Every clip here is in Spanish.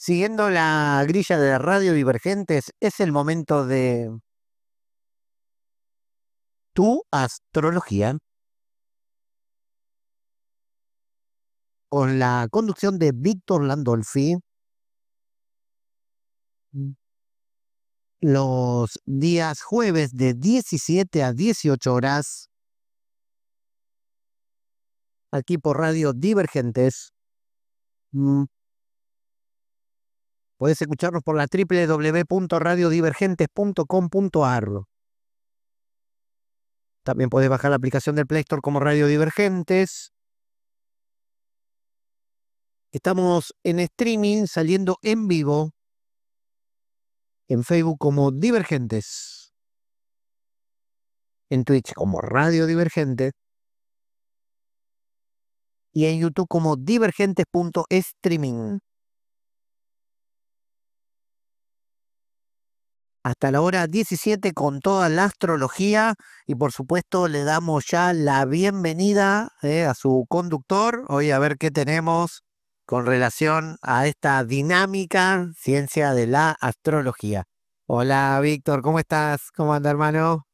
Siguiendo la grilla de Radio Divergentes, es el momento de tu astrología, con la conducción de Víctor Landolfi, los días jueves de 17 a 18 horas, aquí por Radio Divergentes. Puedes escucharnos por la www.radiodivergentes.com.ar. También puedes bajar la aplicación del Play Store como Radio Divergentes. Estamos en streaming, saliendo en vivo, en Facebook como Divergentes, en Twitch como Radio Divergente y en YouTube como divergentes.streaming. Hasta la hora 17 con toda la astrología y por supuesto le damos ya la bienvenida a su conductor. Hoy a ver qué tenemos con relación a esta dinámica ciencia de la astrología. Hola Víctor, ¿cómo estás? ¿Cómo anda, hermano?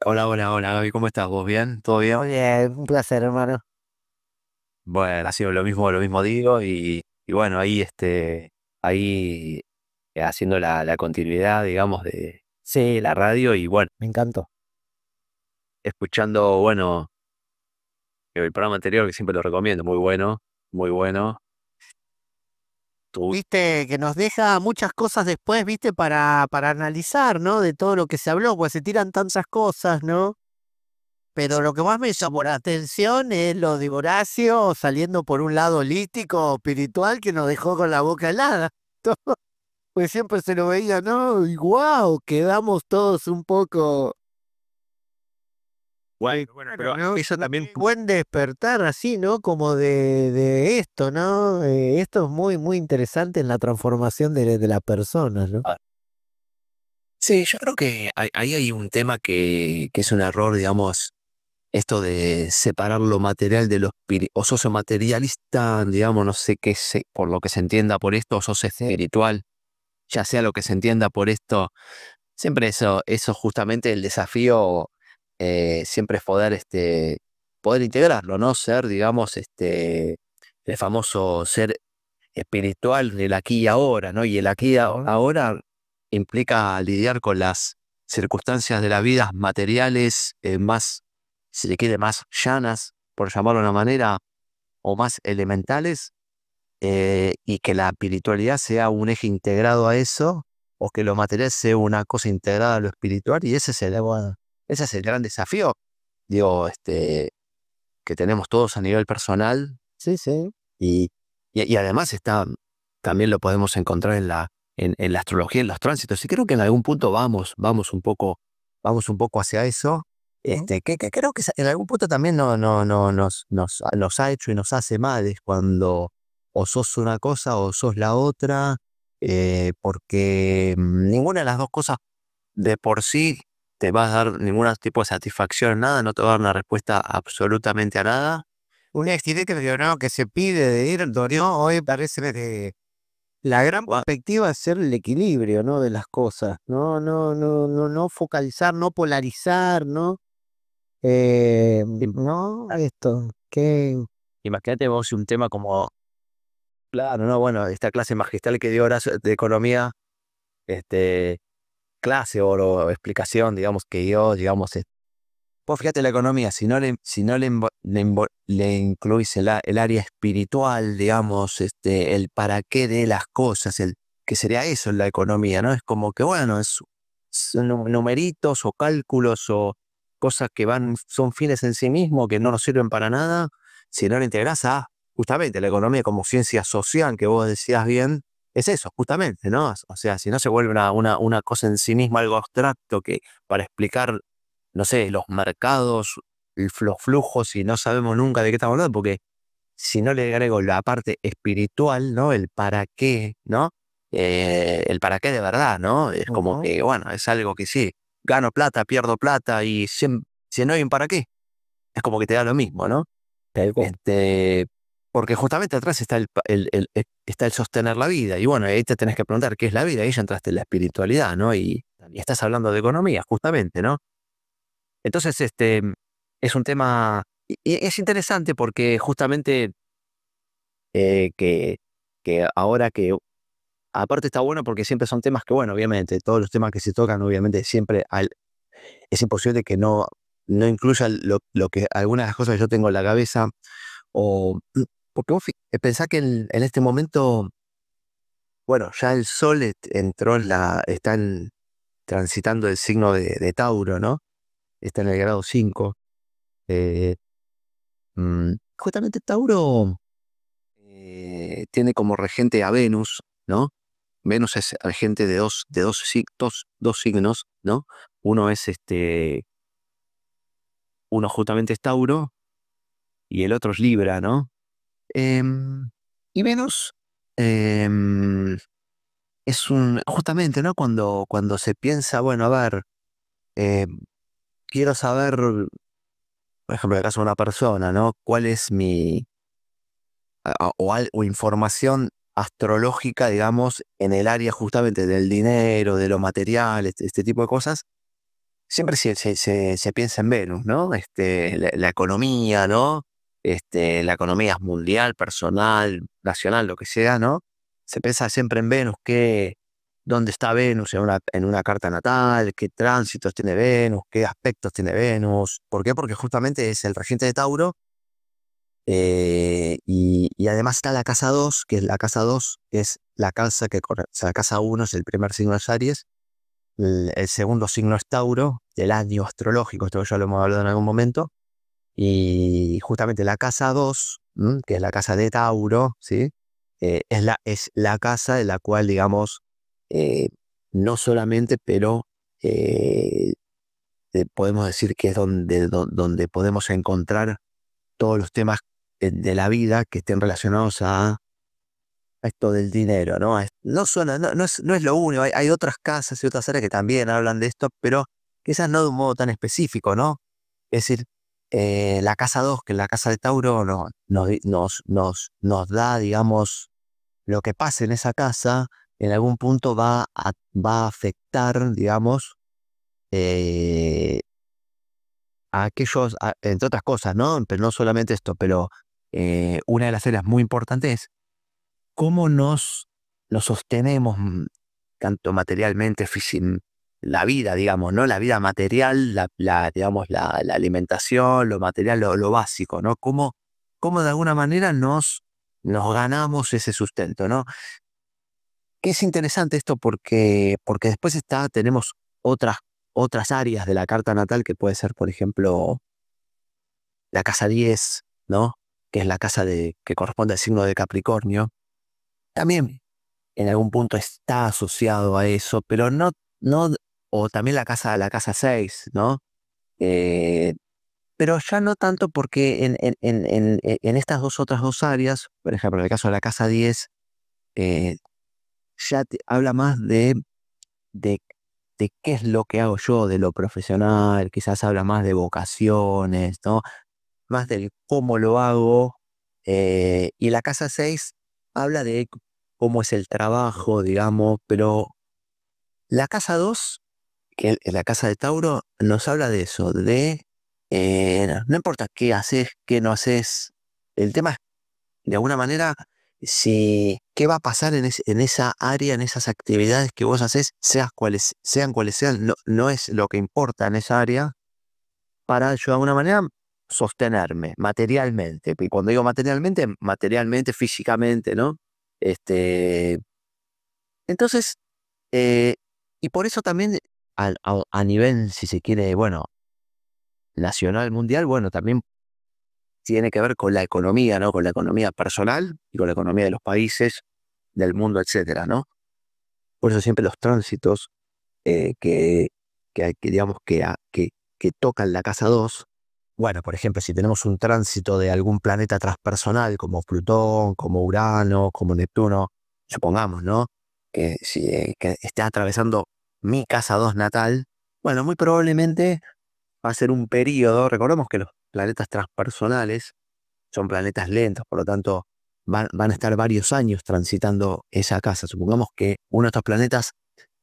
Hola, hola, hola, Gaby, ¿cómo estás? ¿Vos bien? ¿Todo bien? Oye, un placer, hermano. Bueno, ha sido lo mismo digo, y bueno, ahí haciendo la continuidad, digamos, de Sí, la radio, y bueno, me encantó. escuchando, bueno, el programa anterior, que siempre lo recomiendo, muy bueno, muy bueno. Tu- Viste que nos deja muchas cosas después, viste, para analizar, ¿no? De todo lo que se habló, pues se tiran tantas cosas, ¿no? Pero lo que más me llamó la atención es lo de Horacio saliendo por un lado holístico, espiritual, que nos dejó con la boca helada. Pues siempre se lo veía, ¿no? Y wow, quedamos todos un poco. bueno, Claro, pero ¿no? eso también, Buen despertar así, ¿no? Como de esto, ¿no? Esto es muy, muy interesante en la transformación de las personas, ¿no? ah, sí, yo creo que ahí hay un tema que es un error, digamos, esto de separar lo material de lo espiritual, o sos materialista, digamos, no sé qué sé, por lo que se entienda por esto, o sos espiritual, ya sea lo que se entienda por esto, siempre eso justamente el desafío, siempre es poder integrarlo, ¿no? Ser, digamos, el famoso ser espiritual del aquí y ahora, ¿no? Y el aquí y ahora implica lidiar con las circunstancias de la vida materiales, más, si le quiere, más llanas, por llamarlo de una manera, o más elementales, y que la espiritualidad sea un eje integrado a eso, o que lo material sea una cosa integrada a lo espiritual, y Bueno, ese es el gran desafío, digo, que tenemos todos a nivel personal, sí, sí. y, y además también lo podemos encontrar en la astrología, en los tránsitos, y creo que en algún punto vamos un poco hacia eso, ¿No? que creo que en algún punto también nos ha hecho y nos hace mal, es cuando o sos una cosa o sos la otra, porque ninguna de las dos cosas de por sí te va a dar ningún tipo de satisfacción, nada, no te va a dar una respuesta absolutamente a nada. Un éxito, ¿no? Que se pide de ir, ¿no? Hoy parece que la gran perspectiva es ser el equilibrio, ¿no? De las cosas, ¿no? No focalizar, no polarizar, ¿no? No, esto, que Imagínate vos un tema como, claro, no, bueno, esta clase magistral que dio Horacio de economía, este, clase o explicación, digamos, que dio, digamos, vos fíjate la economía, si no le incluís el área espiritual, digamos, el para qué de las cosas, que sería eso en la economía, ¿no? Es como que, bueno, son numeritos o cálculos o cosas que son fines en sí mismos, que no nos sirven para nada, si no le integrás a, justamente, la economía como ciencia social, que vos decías bien, es eso, justamente, ¿no? O sea, si no se vuelve una cosa en sí misma, algo abstracto que para explicar, no sé, los mercados, los flujos, y no sabemos nunca de qué estamos hablando, porque si no le agrego la parte espiritual, ¿no? El para qué, ¿no? El para qué de verdad, ¿no? Es como ujú, que, bueno, es algo que sí, gano plata, pierdo plata, y si no hay un para qué, es como que te da lo mismo, ¿no? tal cual. Este, porque justamente atrás está está el sostener la vida. Y bueno, ahí te tenés que preguntar qué es la vida. Ahí ya entraste en la espiritualidad, ¿no? Y estás hablando de economía, justamente, ¿no? Entonces, es un tema, y es interesante porque justamente que, ahora que, aparte está bueno porque siempre son temas que, bueno, obviamente, todos los temas que se tocan, obviamente, siempre es imposible que no incluya lo que algunas de las cosas que yo tengo en la cabeza, o porque vos pensá que en este momento, bueno, ya el sol entró transitando el signo de Tauro, ¿no? Está en el grado 5. eh, Justamente Tauro tiene como regente a Venus, ¿no? Venus es regente dos signos, ¿no? Uno es uno justamente es Tauro y el otro es Libra, ¿no? Em, y Venus em, justamente, ¿no? Cuando se piensa, bueno, a ver, quiero saber, por ejemplo, en el caso de una persona, ¿no? ¿Cuál es o información astrológica, digamos, en el área justamente del dinero, de lo material, este tipo de cosas? Siempre se piensa en Venus, ¿no? La economía, ¿no? La economía mundial, personal, nacional, lo que sea, ¿no? Se piensa siempre en Venus, dónde está Venus en una carta natal, qué tránsitos tiene Venus, qué aspectos tiene Venus. ¿Por qué? Porque justamente es el regente de Tauro, y además está la casa 2, que es la casa 2, es la casa o sea, la casa 1 es el primer signo de Aries, el segundo signo es Tauro, del año astrológico, esto ya lo hemos hablado en algún momento, y justamente la casa 2, que es la casa de Tauro, ¿sí? Es la casa de la cual, digamos, eh, no solamente, pero eh, podemos decir que es donde podemos encontrar todos los temas de la vida que estén relacionados a esto del dinero, ¿no? No es lo único, hay otras casas y otras áreas que también hablan de esto, pero quizás no de un modo tan específico, ¿no? Es decir, la casa 2, que es la casa de Tauro, no, nos da, digamos, lo que pase en esa casa, en algún punto va a afectar, digamos, eh, a aquellos, entre otras cosas, ¿no? Pero no solamente esto, pero una de las áreas muy importantes es cómo nos sostenemos, tanto materialmente, la vida, digamos, ¿no? La vida material, digamos, la alimentación, lo material, lo básico, ¿no? Cómo de alguna manera nos ganamos ese sustento, ¿no? Que es interesante esto porque después tenemos otras áreas de la carta natal que puede ser, por ejemplo, la casa 10, ¿no? Que es la casa que corresponde al signo de Capricornio. También en algún punto está asociado a eso, pero no, o también la casa 6, ¿no? Eh, pero ya no tanto porque en estas otras dos áreas, por ejemplo, en el caso de la casa 10, eh, ya habla más de, de qué es lo que hago yo, de lo profesional, quizás habla más de vocaciones, ¿no? Más del cómo lo hago, y la casa 6 habla de cómo es el trabajo, digamos, pero la casa 2, que es la casa de Tauro, nos habla de eso, no importa qué haces, qué no haces, el tema es, de alguna manera, si qué va a pasar en esa área, en esas actividades que vos haces, sean cuales sean, no es lo que importa en esa área, para yo de alguna manera sostenerme materialmente. Y cuando digo materialmente, materialmente, físicamente, ¿no? Este, entonces, eh, y por eso también a nivel, si se quiere, bueno, nacional, mundial, bueno, también tiene que ver con la economía, ¿no? Con la economía personal y con la economía de los países, del mundo, etcétera, ¿no? Por eso siempre los tránsitos, eh, que, digamos que tocan la casa 2. Bueno, por ejemplo, si tenemos un tránsito de algún planeta transpersonal como Plutón, como Urano, como Neptuno, supongamos, ¿no? Que esté atravesando mi casa 2 natal, bueno, muy probablemente va a ser un periodo. Recordemos que los planetas transpersonales son planetas lentos, por lo tanto van a estar varios años transitando esa casa. Supongamos que uno de estos planetas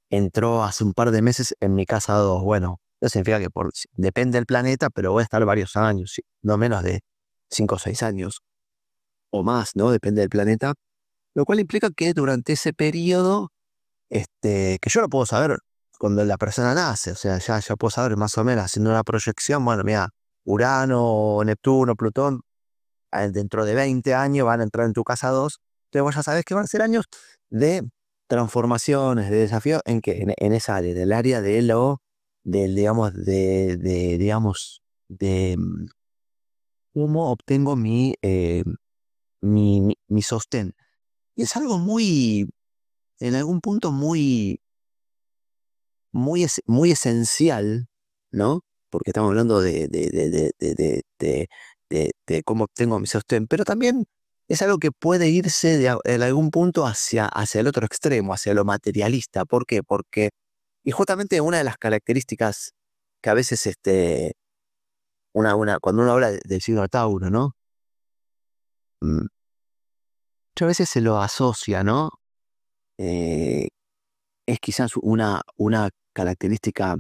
entró hace un par de meses en mi casa 2. Bueno, eso significa que depende del planeta, pero voy a estar varios años, sí, no menos de 5 o 6 años o más, ¿no? Depende del planeta. Lo cual implica que durante ese periodo, que yo lo puedo saber cuando la persona nace, o sea, ya puedo saber más o menos haciendo una proyección, bueno, mira, Urano, Neptuno, Plutón, dentro de 20 años van a entrar en tu casa 2. Entonces vos ya sabés que van a ser años de transformaciones, de desafíos, en esa área, del área digamos, digamos, cómo obtengo mi sostén. Y es algo en algún punto muy esencial, ¿no? Porque estamos hablando de cómo obtengo mi sostén, pero también es algo que puede irse en algún punto hacia el otro extremo, hacia lo materialista. ¿Por qué? Y justamente una de las características que a veces, cuando uno habla del signo de Tauro, ¿no? Mm, Muchas veces se lo asocia, ¿no? Eh, es quizás una característica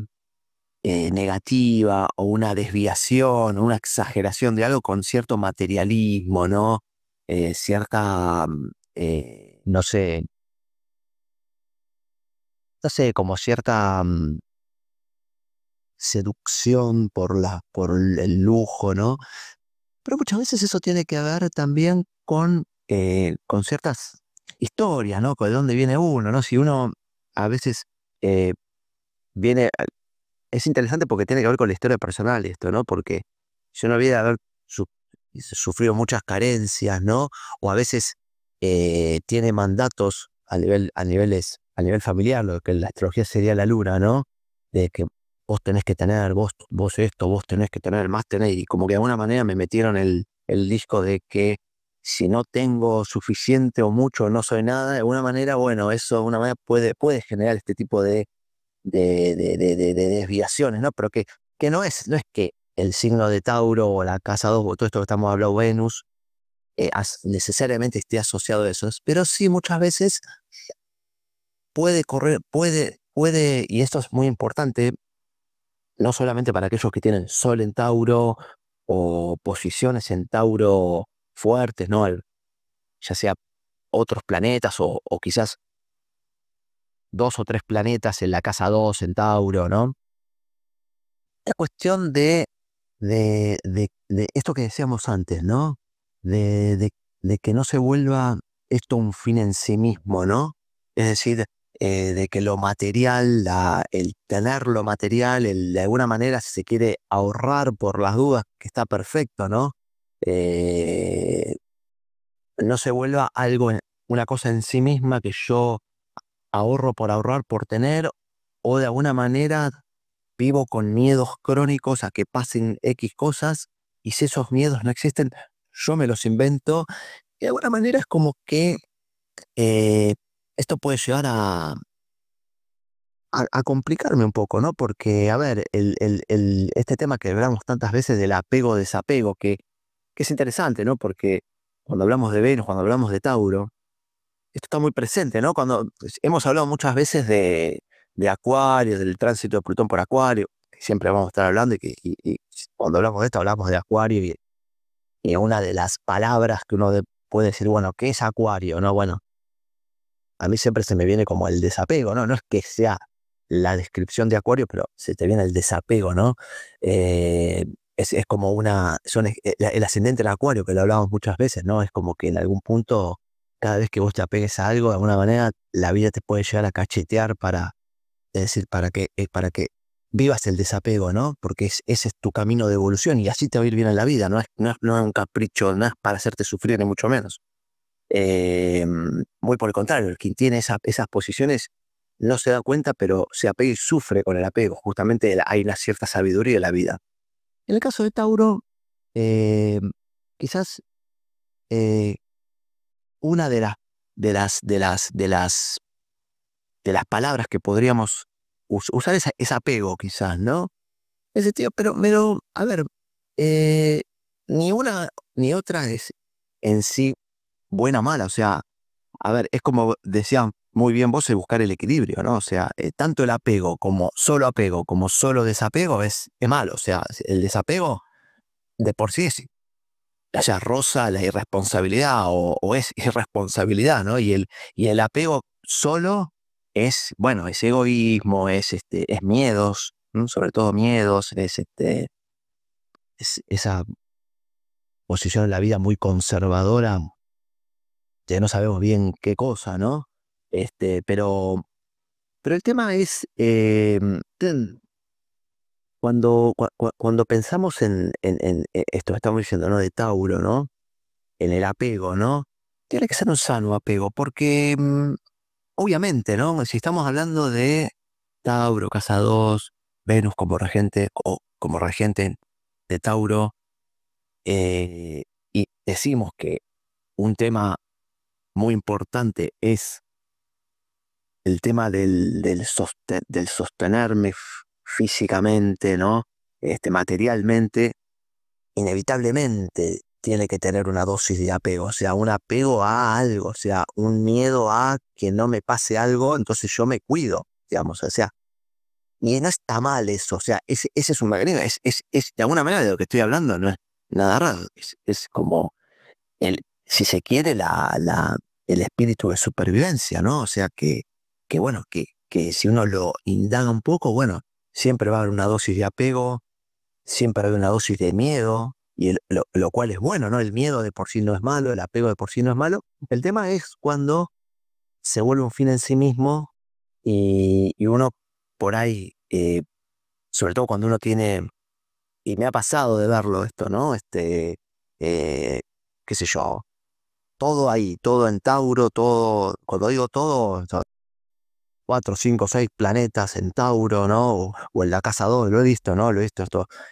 negativa o una desviación o una exageración de algo con cierto materialismo, ¿no? Cierta, no sé, como cierta seducción por el lujo, ¿no? Pero muchas veces eso tiene que ver también con ciertas historias, ¿no? Con de dónde viene uno, ¿no? Si uno a veces eh, viene. Es interesante porque tiene que ver con la historia personal esto, ¿no? Porque yo no había de haber su- sufrido muchas carencias, ¿no? O a veces tiene mandatos a nivel familiar, lo que en la astrología sería la luna, ¿no? De que vos tenés que tener, vos esto, vos tenés que tener, más tenés. Y como que de alguna manera me metieron el disco de que si no tengo suficiente o mucho, no soy nada. De alguna manera, bueno, eso de alguna manera puede generar este tipo de desviaciones, ¿no? Pero que no es que el signo de Tauro o la casa 2 o todo esto que estamos hablando, Venus, necesariamente esté asociado a eso. Pero sí muchas veces puede correr, y esto es muy importante, no solamente para aquellos que tienen Sol en Tauro o posiciones en Tauro fuertes, ¿no? Ya sea otros planetas o quizás 2 o 3 planetas en la casa 2 en Tauro, ¿no? Es cuestión de esto que decíamos antes, ¿no? De, de- de que no se vuelva esto un fin en sí mismo, ¿no? Es decir, de que lo material, el tener lo material, de alguna manera, si se quiere ahorrar por las dudas, que está perfecto, ¿no? Eh, no se vuelva una cosa en sí misma que yo ahorro por ahorrar, por tener, o de alguna manera vivo con miedos crónicos a que pasen X cosas, y si esos miedos no existen, yo me los invento. Y de alguna manera es como que eh, esto puede llegar a complicarme un poco, ¿no? Porque, a ver, este tema que hablamos tantas veces del apego-desapego, que es interesante, ¿no? Porque cuando hablamos de Venus, cuando hablamos de Tauro, esto está muy presente, ¿no? Cuando hemos hablado muchas veces de Acuario, del tránsito de Plutón por Acuario, que siempre vamos a estar hablando, y cuando hablamos de esto, hablamos de Acuario, y una de las palabras que uno puede decir, bueno, ¿qué es Acuario? ¿No? Bueno, a mí siempre se me viene como el desapego, ¿no? No es que sea la descripción de Acuario, pero se te viene el desapego, ¿no? Eh, es como el ascendente del Acuario, que lo hablamos muchas veces, ¿no? Es como que en algún punto, cada vez que vos te apegues a algo, de alguna manera, la vida te puede llegar a cachetear es decir, para que vivas el desapego, ¿no? Porque ese es tu camino de evolución, y así te va a ir bien en la vida, no es un capricho, no es para hacerte sufrir, ni mucho menos. Muy por el contrario, quien tiene esas posiciones no se da cuenta, pero se apega y sufre con el apego. Justamente hay una cierta sabiduría en la vida. En el caso de Tauro, eh, quizás eh, una de las palabras que podríamos usar es apego, quizás, ¿no? Ese tío, pero, a ver, eh, ni una ni otra es en sí buena o mala. O sea, a ver, es como decían muy bien vos, el buscar el equilibrio, ¿no? O sea, tanto el apego como solo desapego es malo. O sea, el desapego de por sí es, ya roza la irresponsabilidad o es irresponsabilidad, ¿no? Y el apego solo es, bueno, es egoísmo, es miedos, ¿no? Sobre todo miedos, es esa posición en la vida muy conservadora, ya no sabemos bien qué cosa, ¿no? Pero el tema es, cuando pensamos en esto que estamos diciendo, ¿no? De Tauro, ¿no? En el apego, ¿no? Tiene que ser un sano apego, porque obviamente, ¿no? Si estamos hablando de Tauro, casa 2, Venus como regente o como regente de Tauro, y decimos que un tema muy importante es el tema del sostenerme físicamente, ¿no? Materialmente, inevitablemente tiene que tener una dosis de apego, o sea, un apego a algo, o sea, un miedo a que no me pase algo, entonces yo me cuido, digamos, o sea, y no está mal eso, o sea, ese es un mecanismo, de alguna manera de lo que estoy hablando, no es nada raro, es como, si se quiere, el espíritu de supervivencia, ¿no? O sea, que bueno, que si uno lo indaga un poco, bueno, siempre va a haber una dosis de apego, siempre hay una dosis de miedo, y lo cual es bueno, ¿no? El miedo de por sí no es malo, el apego de por sí no es malo. El tema es cuando se vuelve un fin en sí mismo y uno por ahí, sobre todo cuando uno tiene, y me ha pasado de verlo esto, ¿no? Eh, qué sé yo, todo ahí, todo en Tauro, todo, cuando digo todo, 4, 5, 6 planetas en Tauro, ¿no? O en la casa 2, lo he visto, ¿no? Lo he visto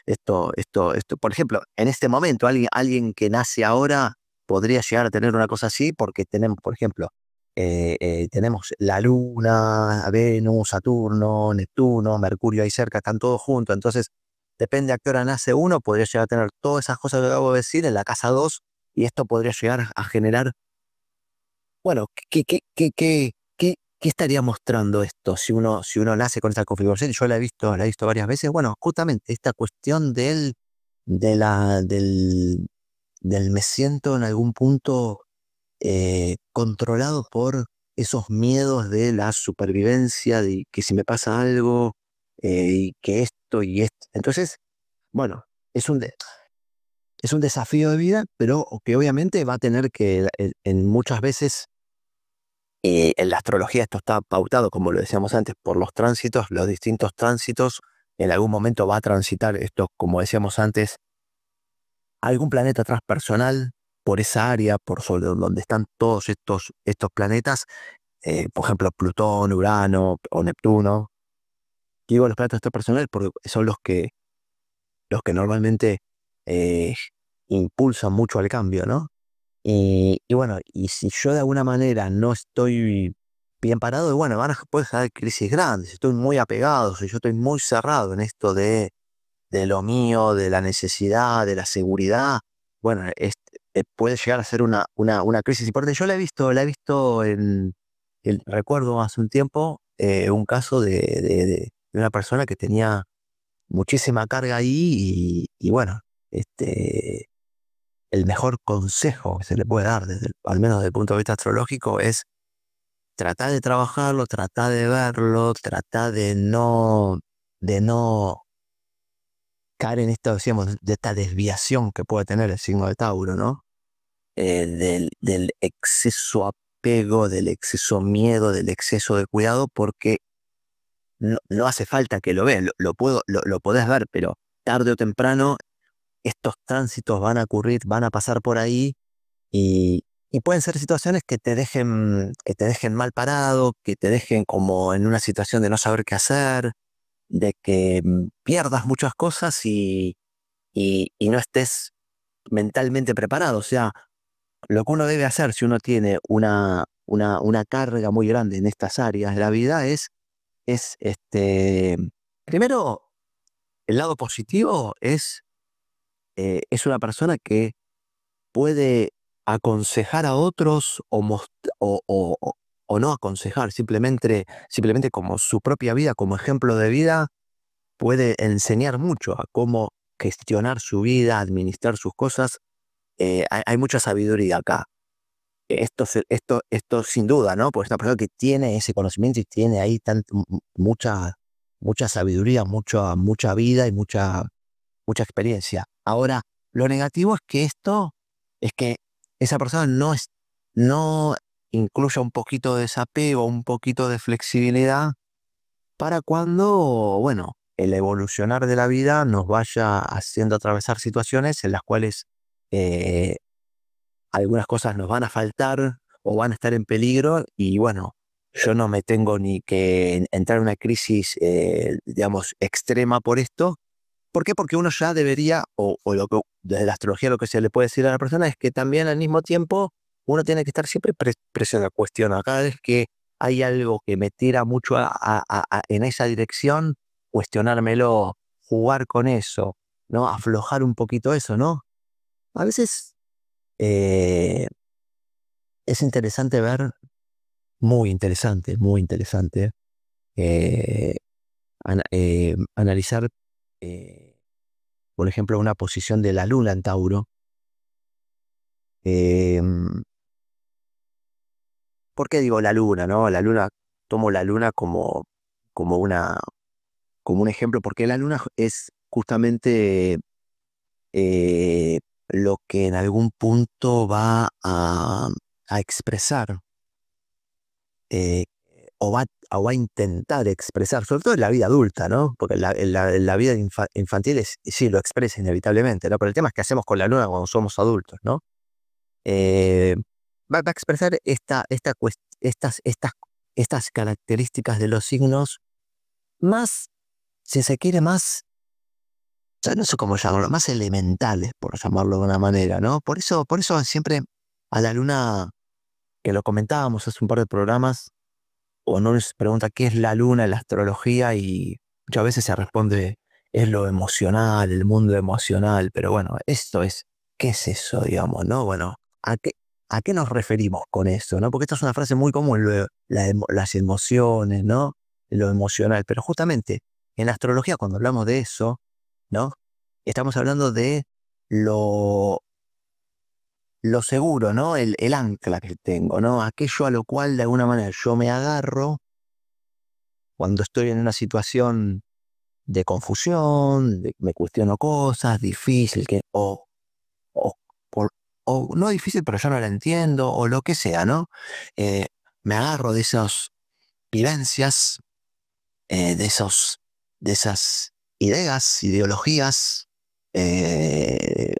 esto. Por ejemplo, en este momento, alguien que nace ahora podría llegar a tener una cosa así porque tenemos, por ejemplo, tenemos la Luna, Venus, Saturno, Neptuno, Mercurio ahí cerca, están todos juntos. Entonces, depende a qué hora nace uno, podría llegar a tener todas esas cosas que acabo de decir en la casa 2 y esto podría llegar a generar, bueno, ¿qué estaría mostrando esto si uno nace con esta configuración? Yo la he visto varias veces. Bueno, justamente esta cuestión de la, del me siento en algún punto controlado por esos miedos de la supervivencia, de que si me pasa algo, y que esto y esto. Entonces, bueno, es un desafío de vida, pero que obviamente va a tener que, en muchas veces, y en la astrología esto está pautado, como lo decíamos antes, por los tránsitos, los distintos tránsitos. En algún momento va a transitar esto, como decíamos antes, algún planeta transpersonal por esa área, por sobre donde están todos estos planetas, por ejemplo, Plutón, Urano o Neptuno. Digo los planetas transpersonales porque son los que normalmente eh, impulsan mucho al cambio, ¿no? Y bueno, y si yo de alguna manera no estoy bien parado, y bueno, puede haber crisis grandes, estoy muy apegado, si yo estoy muy cerrado en esto de lo mío, de la necesidad, de la seguridad, bueno, puede llegar a ser una crisis importante. Yo la he visto recuerdo hace un tiempo, un caso de una persona que tenía muchísima carga ahí y bueno, el mejor consejo que se le puede dar, al menos desde el punto de vista astrológico, es tratar de trabajarlo, tratar de verlo, tratar de no caer en esto, decíamos, de esta desviación que puede tener el signo de Tauro, ¿no? Del exceso apego, del exceso miedo, del exceso de cuidado, porque no hace falta que lo veas, lo podés ver, pero tarde o temprano estos tránsitos van a ocurrir, van a pasar por ahí. Y pueden ser situaciones que te dejen mal parado, que te dejen como en una situación de no saber qué hacer, de que pierdas muchas cosas y no estés mentalmente preparado. O sea, lo que uno debe hacer si uno tiene una carga muy grande en estas áreas de la vida es primero, el lado positivo es es una persona que puede aconsejar a otros o no aconsejar, simplemente como su propia vida, como ejemplo de vida, puede enseñar mucho a cómo gestionar su vida, administrar sus cosas. Hay mucha sabiduría acá. Esto sin duda, ¿no? Porque es una persona que tiene ese conocimiento y tiene ahí mucha sabiduría, mucha vida y mucha experiencia. Ahora, lo negativo es que esa persona no incluya un poquito de desapego, un poquito de flexibilidad para cuando, bueno, el evolucionar de la vida nos vaya haciendo atravesar situaciones en las cuales eh, algunas cosas nos van a faltar o van a estar en peligro y bueno, yo no me tengo ni que entrar en una crisis, digamos, extrema por esto. ¿Por qué? Porque uno ya debería, desde la astrología lo que se le puede decir a la persona es que también al mismo tiempo uno tiene que estar siempre presionado, cuestionado. Cada vez que hay algo que me tira mucho en esa dirección, cuestionármelo, jugar con eso, ¿no? Aflojar un poquito eso, ¿no? A veces eh, es interesante ver, muy interesante, eh, analizar, eh, por ejemplo, una posición de la luna en Tauro. Em, ¿Por qué digo la luna, no? Tomo la luna como como un ejemplo, porque la luna es justamente eh, lo que en algún punto va a expresar, eh, o va a intentar expresar, sobre todo en la vida adulta, ¿no? Porque en la vida infantil sí lo expresa inevitablemente, ¿no? Pero el tema es qué hacemos con la luna cuando somos adultos, ¿no? Eh, Va a expresar estas características de los signos más, si se quiere, más, ya no sé cómo llamarlo, más elementales, por llamarlo de una manera, ¿no? Por eso siempre a la luna, que lo comentábamos hace un par de programas, o no nos pregunta qué es la luna en la astrología y muchas veces se responde es lo emocional, el mundo emocional, pero bueno, ¿qué es eso, digamos, no? Bueno, ¿a qué nos referimos con eso, no? Porque esta es una frase muy común, las emociones, ¿no? Lo emocional, pero justamente en la astrología cuando hablamos de eso, ¿no? Estamos hablando de lo, lo seguro, ¿no? El ancla que tengo, ¿no? Aquello a lo cual de alguna manera yo me agarro cuando estoy en una situación de confusión, me cuestiono cosas, difícil, o, por- o no difícil, pero yo no la entiendo, o lo que sea, ¿no? Eh, Me agarro de esas vivencias, de de esas ideas, ideologías,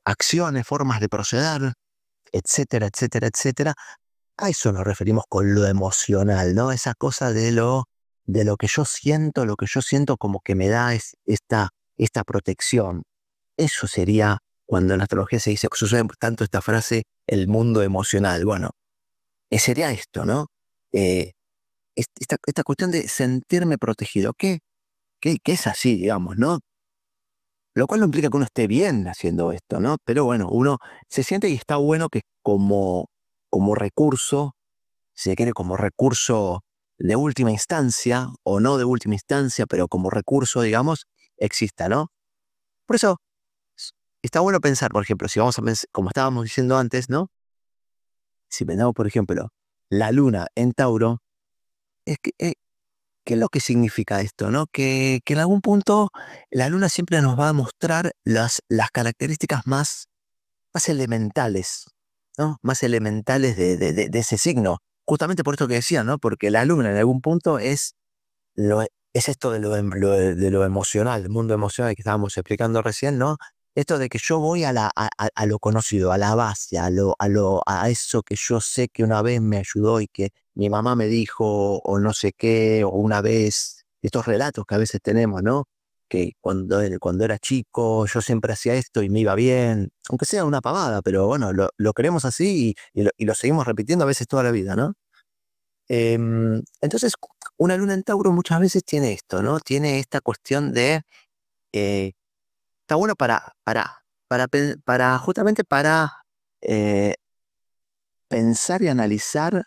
acciones, formas de proceder, etcétera, etcétera, etcétera. A eso nos referimos con lo emocional, ¿no? Esa cosa de lo que yo siento como que me da esta protección. Eso sería cuando en la astrología se usa tanto esta frase, el mundo emocional. Bueno, sería esto, ¿no? Eh, esta cuestión de sentirme protegido, que es así, digamos, ¿no? Lo cual no implica que uno esté bien haciendo esto, ¿no? Pero bueno, uno se siente y está bueno que como recurso, si se quiere, como recurso de última instancia, o no de última instancia, pero como recurso, digamos, exista, ¿no? Por eso está bueno pensar, por ejemplo, si vamos a pensar, como estábamos diciendo antes, ¿no? Si pensamos, por ejemplo, la luna en Tauro, es que, ¿qué es lo que significa esto, no? Que en algún punto la luna siempre nos va a mostrar las características más elementales, ¿no? Más elementales de ese signo. Justamente por esto que decía, ¿no? Porque la luna en algún punto es esto de lo emocional, el mundo emocional que estábamos explicando recién, ¿no? Esto de que yo voy a lo conocido, a la base, a eso que yo sé que una vez me ayudó y que mi mamá me dijo, o no sé qué, o una vez, estos relatos que a veces tenemos, ¿no? Que cuando era chico yo siempre hacía esto y me iba bien, aunque sea una pavada, pero bueno, lo queremos así y lo seguimos repitiendo a veces toda la vida, ¿no? Entonces, una luna en Tauro muchas veces tiene esto, ¿no? Tiene esta cuestión de, está bueno para justamente para eh, pensar y analizar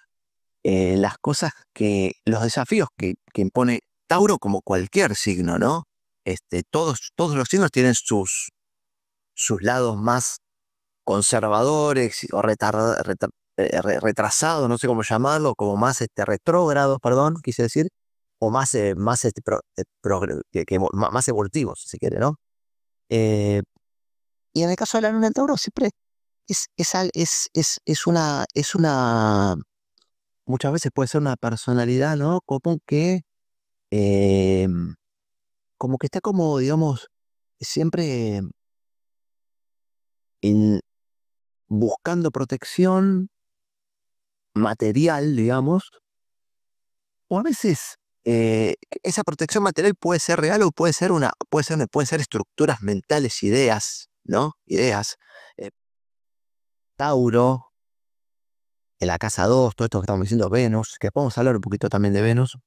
los desafíos que impone Tauro como cualquier signo, ¿no? Todos los signos tienen sus lados más conservadores o retrasados, no sé cómo llamarlo, como más retrógrados, perdón, quise decir, o más, más evolutivos, si quiere, ¿no? Eh, y en el caso de la luna en Tauro, siempre es una, muchas veces puede ser una personalidad, ¿no? Eh, como que está como, digamos, siempre en, buscando protección material, digamos, o a veces esa protección material puede ser real o pueden ser estructuras mentales, ideas, ¿no? Ideas. Eh, Tauro, en la casa 2 todo esto que estamos diciendo, Venus, que podemos hablar un poquito también de Venus,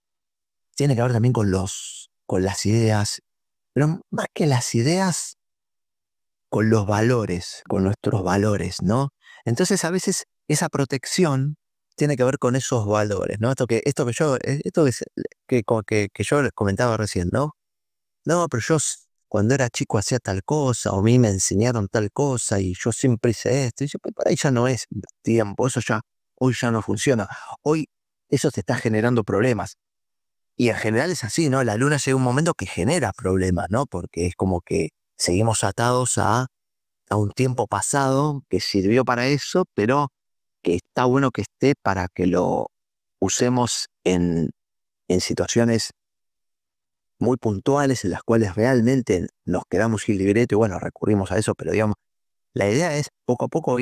tiene que ver también con las ideas, pero más que las ideas, con los valores, con nuestros valores, ¿no? Entonces a veces esa protección tiene que ver con esos valores, ¿no? Esto que yo les comentaba recién, ¿no? No, pero cuando era chico hacía tal cosa, o a mí me enseñaron tal cosa, y yo siempre hice esto, y yo, pues, por ahí ya no es tiempo, hoy ya no funciona, hoy eso te está generando problemas. Y en general es así, ¿no? La luna llega un momento que genera problemas, ¿no? Porque es como que seguimos atados a un tiempo pasado que sirvió para eso, pero que está bueno que esté para que lo usemos en situaciones muy puntuales en las cuales realmente nos quedamos sin libreto y bueno, recurrimos a eso, pero digamos, la idea es poco a poco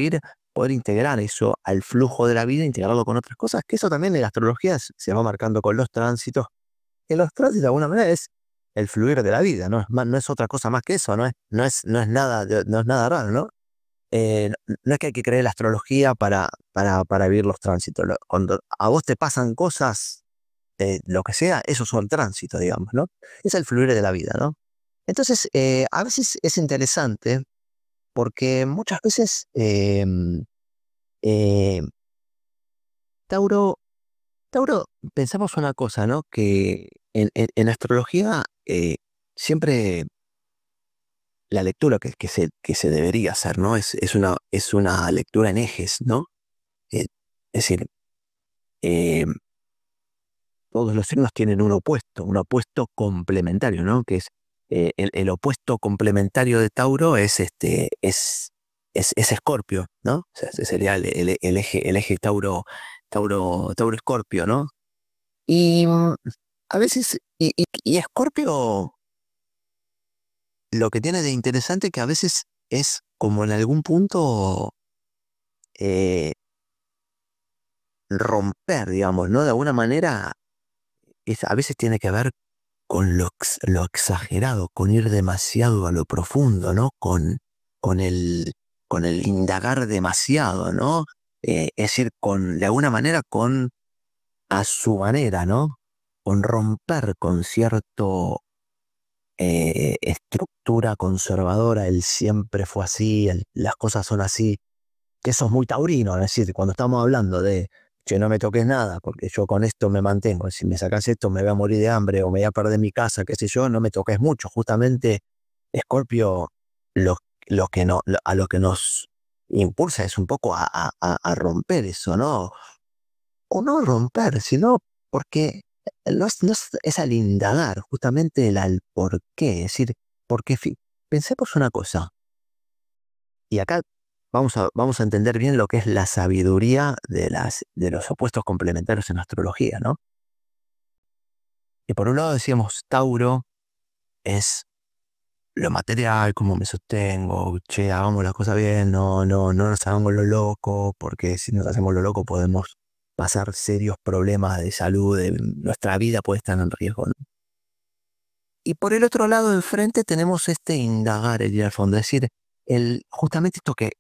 poder integrar eso al flujo de la vida, integrarlo con otras cosas, que eso también en la astrología se va marcando con los tránsitos, que los tránsitos de alguna manera es el fluir de la vida, no es otra cosa más que eso, no es nada raro, ¿no? No es que hay que creer la astrología para vivir los tránsitos. Cuando a vos te pasan cosas, lo que sea, esos son tránsitos, digamos, ¿no? Es el fluir de la vida, ¿no? Entonces, a veces es interesante porque muchas veces eh, Tauro, Tauro, pensamos una cosa, ¿no? Que en astrología siempre la lectura que se debería hacer, ¿no? Es una lectura en ejes, ¿no? Es decir, eh, todos los signos tienen un opuesto complementario, ¿no? Que es el opuesto complementario de Tauro es Escorpio, ¿no? O sea, ese sería el eje Tauro Escorpio, ¿no? Y a veces, y Escorpio, lo que tiene de interesante que a veces es como en algún punto eh, romper, digamos, ¿no? De alguna manera, a veces tiene que ver con lo exagerado, con ir demasiado a lo profundo, ¿no? Con el, con el indagar demasiado, ¿no? Es decir, de alguna manera, a su manera, ¿no? Con romper con cierto estructura conservadora, él siempre fue así, las cosas son así, que eso es muy taurino, es decir, cuando estamos hablando de que no me toques nada, porque yo con esto me mantengo, si me sacas esto me voy a morir de hambre o me voy a perder mi casa, qué sé yo, no me toques mucho. Justamente Escorpio lo, a lo que nos impulsa es un poco a romper eso, ¿no? O no romper, sino porque es al indagar justamente al por qué, es decir, porque pensemos una cosa, y acá vamos a entender bien lo que es la sabiduría de los opuestos complementarios en astrología, ¿no? Y por un lado decíamos, Tauro es lo material, cómo me sostengo, che, hagamos las cosas bien, no nos hagamos lo loco, porque si nos hacemos lo loco podemos pasar serios problemas de salud, nuestra vida puede estar en riesgo, ¿no? Y por el otro lado, enfrente, tenemos este indagar, el ir al fondo, es decir, justamente esto que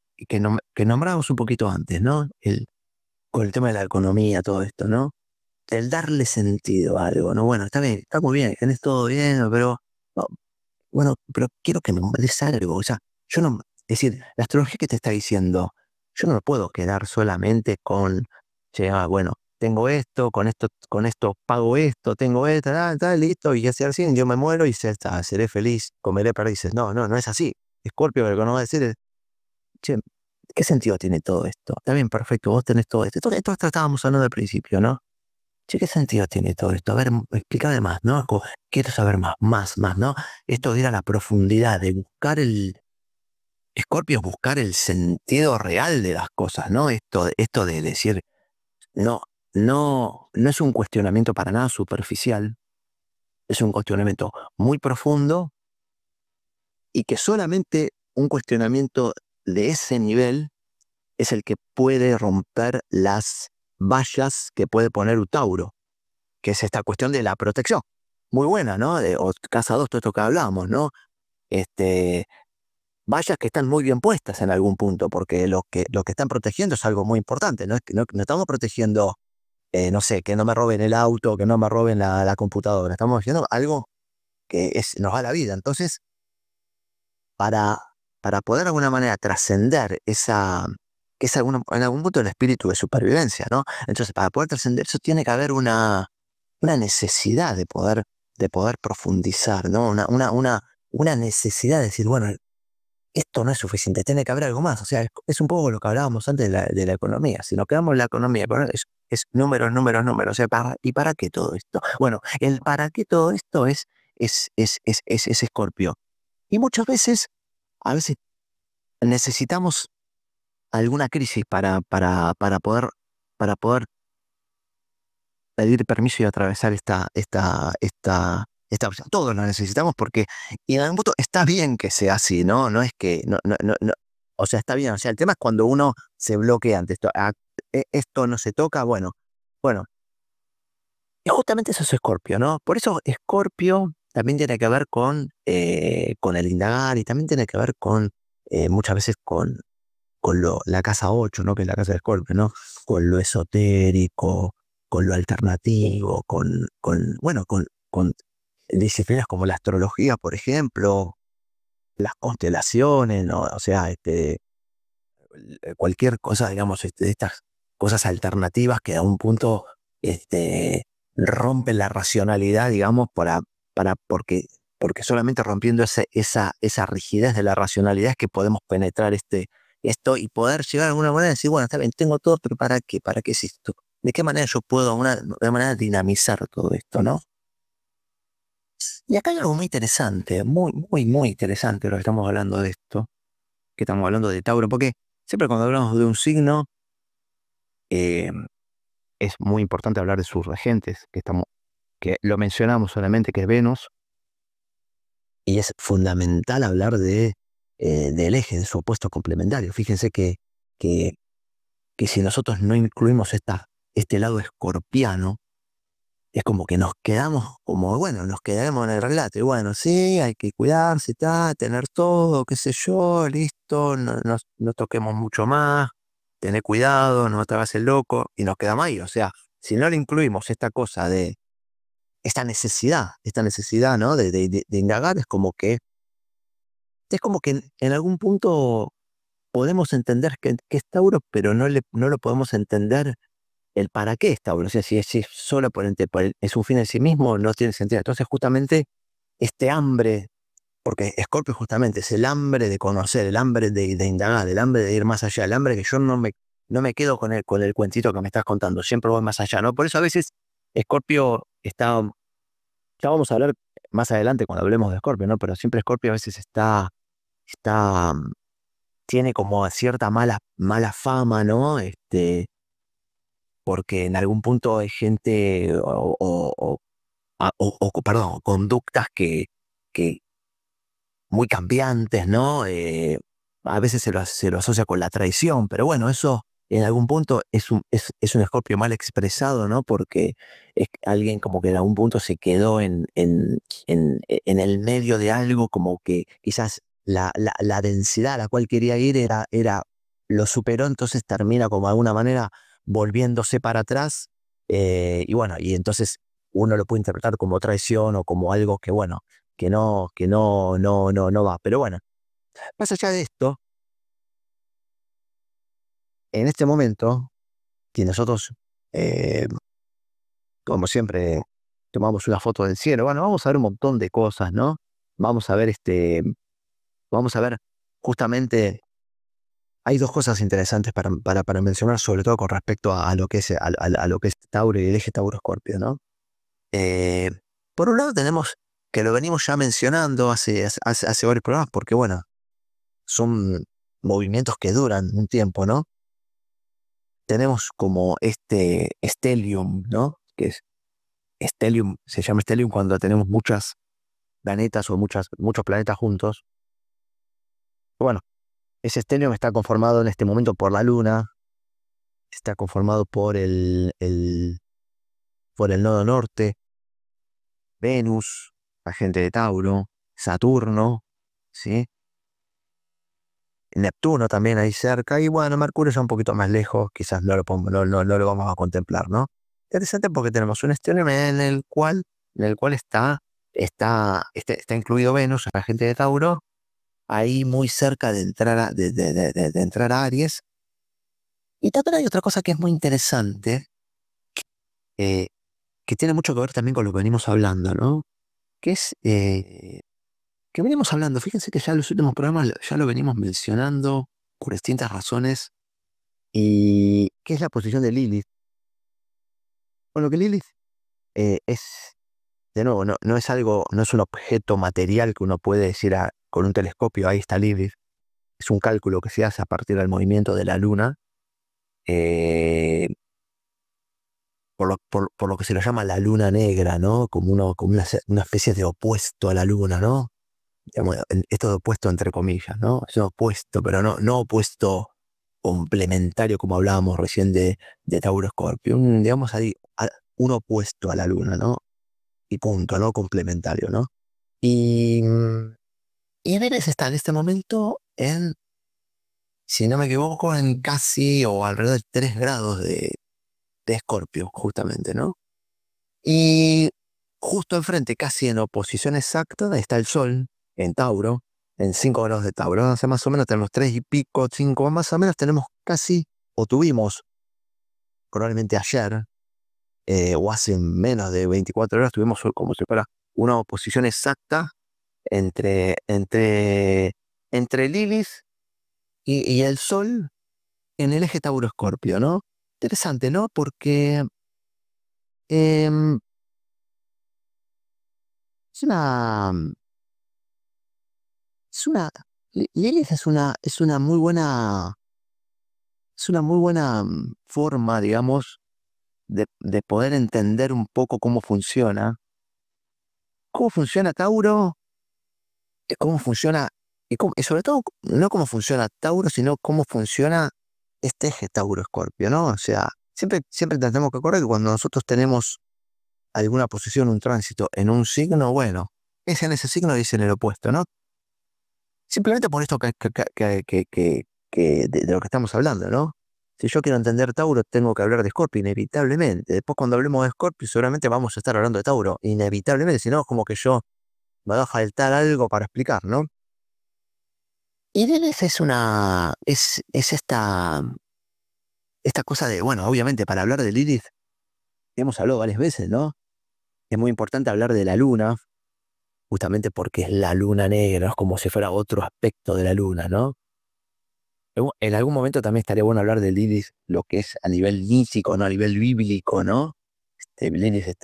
nombramos un poquito antes, ¿no? Con el tema de la economía, todo esto, ¿no? El darle sentido a algo, ¿no? Bueno, está bien, está muy bien, tenés todo bien, pero, no, bueno, pero quiero que me des algo, o sea, yo no, Es decir, la astrología que te está diciendo, yo no me puedo quedar solamente con, che, bueno, tengo esto, con esto pago esto, tengo esto, listo, y así, así, yo me muero y ya está, seré feliz, comeré perdices. No, no, no es así. Escorpio, lo que nos va a decir es, che, ¿qué sentido tiene todo esto? Está bien, perfecto, vos tenés todo esto. Esto estábamos hablando al principio, ¿no? Che, ¿qué sentido tiene todo esto? A ver, explícame más, ¿no? Quiero saber más, ¿no? Esto de ir a la profundidad, de buscar Escorpio es buscar el sentido real de las cosas, ¿no? Esto de decir, no, no es un cuestionamiento para nada superficial, es un cuestionamiento muy profundo y que solamente un cuestionamiento de ese nivel es el que puede romper las vallas que puede poner un Tauro, que es esta cuestión de la protección. Muy buena, ¿no? O casa 2, todo esto que hablábamos, ¿no? Este, vallas que están muy bien puestas en algún punto, porque lo que están protegiendo es algo muy importante, no, no estamos protegiendo, no sé, que no me roben el auto, que no me roben la computadora, estamos haciendo algo que nos da la vida. Entonces, para, para poder de alguna manera trascender que es en algún punto el espíritu de supervivencia, ¿no? Entonces, para poder trascender eso tiene que haber una necesidad de poder profundizar, ¿no? Una necesidad de decir, bueno, esto no es suficiente, tiene que haber algo más. O sea, es un poco lo que hablábamos antes de la economía. Si nos quedamos en la economía, pero es números, números, números. O sea, ¿y para qué todo esto? Bueno, el para qué todo esto es Escorpio. Y muchas veces, a veces necesitamos alguna crisis para poder pedir permiso y atravesar esta opción. Todos lo necesitamos porque, y en algún punto está bien que sea así, ¿no? No es que, no, o sea, está bien. O sea, el tema es cuando uno se bloquea ante esto. Esto no se toca, bueno. Y justamente eso es Escorpio, ¿no? Por eso Escorpio también tiene que ver con el indagar y también tiene que ver muchas veces con la casa 8, ¿no? Que es la casa de Escorpio, ¿no? Con lo esotérico, con lo alternativo, bueno, con disciplinas como la astrología, por ejemplo, las constelaciones, ¿no? O sea, cualquier cosa, digamos, de estas cosas alternativas que a un punto rompen la racionalidad, digamos, porque solamente rompiendo esa rigidez de la racionalidad es que podemos penetrar esto y poder llegar de alguna manera y decir, bueno, está bien, tengo todo, pero ¿para qué? ¿Para qué es esto? ¿De qué manera yo puedo de alguna manera dinamizar todo esto, ¿no? Y acá hay algo muy interesante, muy, muy, muy interesante lo que estamos hablando de esto, que estamos hablando de Tauro, porque siempre cuando hablamos de un signo, eh, es muy importante hablar de sus regentes, que lo mencionamos solamente, que es Venus, y es fundamental hablar del eje, de su opuesto complementario. Fíjense que, que si nosotros no incluimos este lado escorpiano, es como que nos quedamos bueno, nos quedaremos en el relato. Y bueno, sí, hay que cuidarse, tener todo, qué sé yo, listo, no toquemos mucho más, tener cuidado, no te hagas el loco, y nos quedamos ahí. O sea, si no le incluimos esta cosa de esta necesidad, ¿no? De indagar, es como que en algún punto podemos entender que es Tauro, pero no lo podemos entender el para qué es Tauro. O sea, si es solo es un fin en sí mismo, no tiene sentido. Entonces, justamente, este hambre, porque Escorpio justamente es el hambre de conocer, el hambre de indagar, el hambre de ir más allá, el hambre que yo no me quedo con el cuentito que me estás contando, siempre voy más allá, ¿no? Por eso a veces Escorpio está, ya vamos a hablar más adelante cuando hablemos de Escorpio, ¿no? Pero siempre Escorpio a veces está, tiene como cierta mala fama, ¿no? Porque en algún punto hay gente perdón, conductas que muy cambiantes, ¿no? A veces se lo asocia con la traición, pero bueno, eso en algún punto es un Escorpio mal expresado, ¿no? Porque es alguien como que en algún punto se quedó en el medio de algo, como que quizás la densidad a la cual quería ir lo superó, entonces termina como de alguna manera volviéndose para atrás, y bueno, y entonces uno lo puede interpretar como traición o como algo que, bueno, que no va. Pero bueno, más allá de esto, en este momento, que nosotros, eh, como siempre, tomamos una foto del cielo, bueno, vamos a ver un montón de cosas, ¿no? Vamos a ver vamos a ver justamente, hay dos cosas interesantes para mencionar, sobre todo con respecto a lo que es, a lo que es Tauro y el eje Tauro-Escorpio, ¿no? Eh, por un lado tenemos que lo venimos ya mencionando hace varios programas, porque bueno, son movimientos que duran un tiempo, ¿no? Tenemos como este stellium, ¿no? Que es stellium, se llama stellium cuando tenemos muchas planetas o muchos planetas juntos. Bueno, ese stellium está conformado en este momento por la Luna, está conformado por el nodo norte, Venus, la gente de Tauro, Saturno, ¿sí? Neptuno también ahí cerca, y bueno, Mercurio ya un poquito más lejos, quizás no lo vamos a contemplar, ¿no? Interesante porque tenemos un stellium en el cual está incluido Venus, la gente de Tauro, ahí muy cerca de entrar de entrar a Aries. Y también hay otra cosa que es muy interesante, eh, que tiene mucho que ver también con lo que venimos hablando, ¿no? Que es que venimos hablando, fíjense que ya en los últimos programas ya lo venimos mencionando por distintas razones, y que es la posición de Lilith. Bueno, que Lilith es, de nuevo, no es algo, no es un objeto material que uno puede decir con un telescopio, ahí está Lilith. Es un cálculo que se hace a partir del movimiento de la Luna, eh, por lo que se lo llama la Luna negra, ¿no? Como una especie de opuesto a la Luna, ¿no? Digamos, esto de opuesto entre comillas, ¿no? Es un opuesto, pero no opuesto complementario como hablábamos recién de Tauro Escorpio. Digamos ahí, un opuesto a la Luna, ¿no? Y punto, ¿no? Complementario, ¿no? Y, y Venus está en este momento si no me equivoco, en casi o alrededor de 3 grados de Escorpio, justamente, ¿no? Y justo enfrente, casi en oposición exacta, está el Sol, en Tauro, en 5 grados de Tauro. O sea, más o menos tenemos 3 y pico, 5, más o menos tenemos casi, o tuvimos, probablemente ayer, o hace menos de 24 horas, tuvimos como si fuera una oposición exacta entre Lilith y el Sol en el eje Tauro-Escorpio, ¿no? Interesante, ¿no? Porque em, es una, es una, Lilith es una muy buena forma, digamos, de poder entender un poco cómo funciona Tauro, cómo funciona, y sobre todo, no cómo funciona Tauro, sino cómo funciona este eje Tauro-Escorpio, ¿no? O sea, siempre tenemos que acordar que cuando nosotros tenemos alguna posición, un tránsito en un signo, bueno, es en ese signo y es en el opuesto, ¿no? Simplemente por esto de lo que estamos hablando, ¿no? Si yo quiero entender Tauro, tengo que hablar de Escorpio, inevitablemente. Después, cuando hablemos de Escorpio, seguramente vamos a estar hablando de Tauro, inevitablemente. Si no, es como que me va a faltar algo para explicar, ¿no? Y Dennis es esta cosa de, bueno, obviamente, para hablar de Lilith, hemos hablado varias veces, ¿no? Es muy importante hablar de la luna, justamente porque es la luna negra, es como si fuera otro aspecto de la luna, ¿no? En algún momento también estaría bueno hablar de Lilith, lo que es a nivel místico, ¿no? A nivel bíblico, ¿no? Lilith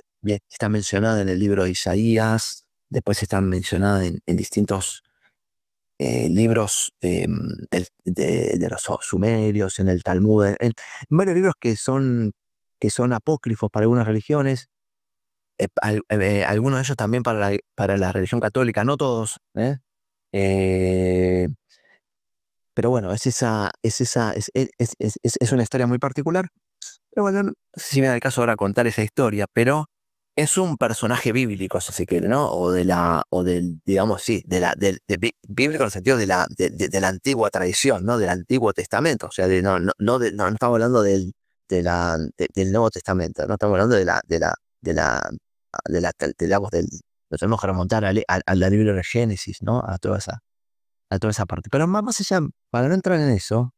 está mencionada en el libro de Isaías, después está mencionada en distintos libros de los sumerios, en el Talmud, en varios libros que son apócrifos para algunas religiones, algunos de ellos también para la religión católica, no todos, ¿eh? Eh, pero bueno, es una historia muy particular. Pero bueno, no sé si viene al caso ahora contar esa historia, pero es un personaje bíblico, si se quiere, ¿no? O del, digamos, sí, bíblico en el sentido de la antigua tradición, ¿no? Del Antiguo Testamento. O sea, no estamos hablando del Nuevo Testamento, no estamos hablando digamos, nos tenemos que remontar al libro de Génesis, ¿no? A toda esa parte. Pero más allá, para no entrar en eso,